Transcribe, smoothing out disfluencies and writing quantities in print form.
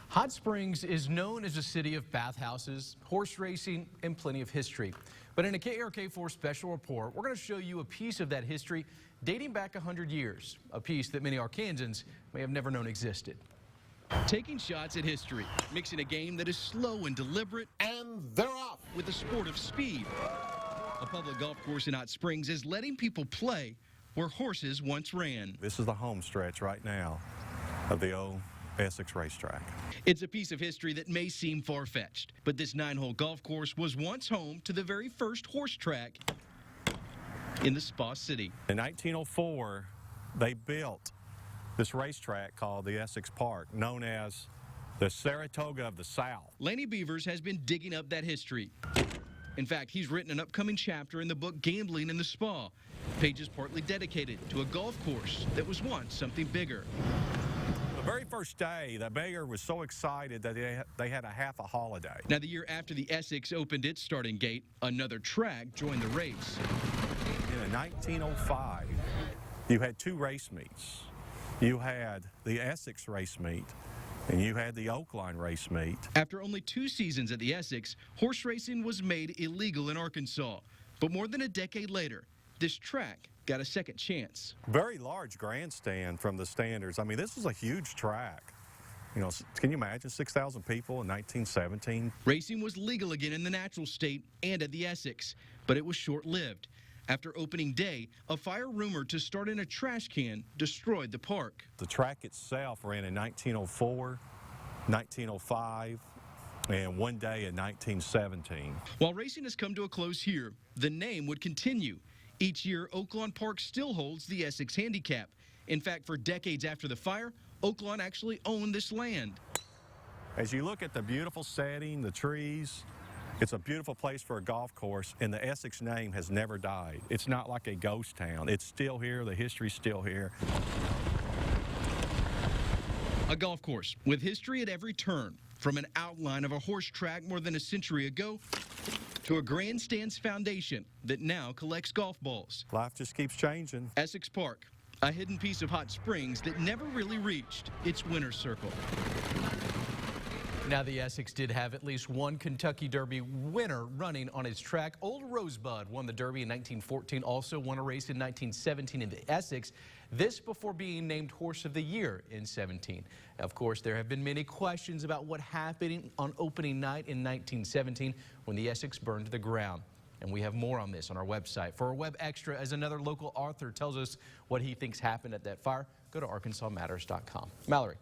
Hot Springs is known as a city of bathhouses, horse racing, and plenty of history. But in a KRK4 special report, we're going to show you a piece of that history dating back 100 years, a piece that many Arkansans may have never known existed. Taking shots at history, mixing a game that is slow and deliberate, And they're off. with a sport of speed. A public golf course in Hot Springs is letting people play where horses once ran. This is the home stretch right now of the old Essex racetrack. It's a piece of history that may seem far-fetched, but this 9-hole golf course was once home to the very first horse track in the Spa City. In 1904, they built this racetrack called the Essex Park, known as the Saratoga of the South. Lanny Beavers has been digging up that history. In fact, he's written an upcoming chapter in the book Gambling in the Spa, pages partly dedicated to a golf course that was once something bigger. The very first day, the mayor was so excited that they had a half a holiday. Now, the year after the Essex opened its starting gate, another track joined the race. In 1905, you had two race meets. You had the Essex race meet, and you had the Oaklawn race meet. After only 2 seasons at the Essex, horse racing was made illegal in Arkansas. But more than a decade later, this track got a second chance. Very large grandstand from the standards. I mean, this was a huge track. You know, can you imagine 6,000 people in 1917? Racing was legal again in the natural state and at the Essex, but it was short-lived. After opening day, a fire rumored to start in a trash can destroyed the park. The track itself ran in 1904, 1905, and one day in 1917. While racing has come to a close here, the name would continue. Each year, Oaklawn Park still holds the Essex Handicap. In fact, for decades after the fire, Oaklawn actually owned this land. As you look at the beautiful setting, the trees, it's a beautiful place for a golf course, and the Essex name has never died. It's not like a ghost town. It's still here. The history's still here. A golf course with history at every turn, from an outline of a horse track more than a century ago to a grandstand's foundation that now collects golf balls. Life just keeps changing. Essex Park, a hidden piece of Hot Springs that never really reached its winner's circle. Now, the Essex did have at least one Kentucky Derby winner running on its track. Old Rosebud won the Derby in 1914, also won a race in 1917 in the Essex. This before being named Horse of the Year in 17. Of course, there have been many questions about what happened on opening night in 1917 when the Essex burned to the ground. And we have more on this on our website. For our web extra, as another local author tells us what he thinks happened at that fire, go to arkansasmatters.com. Mallory.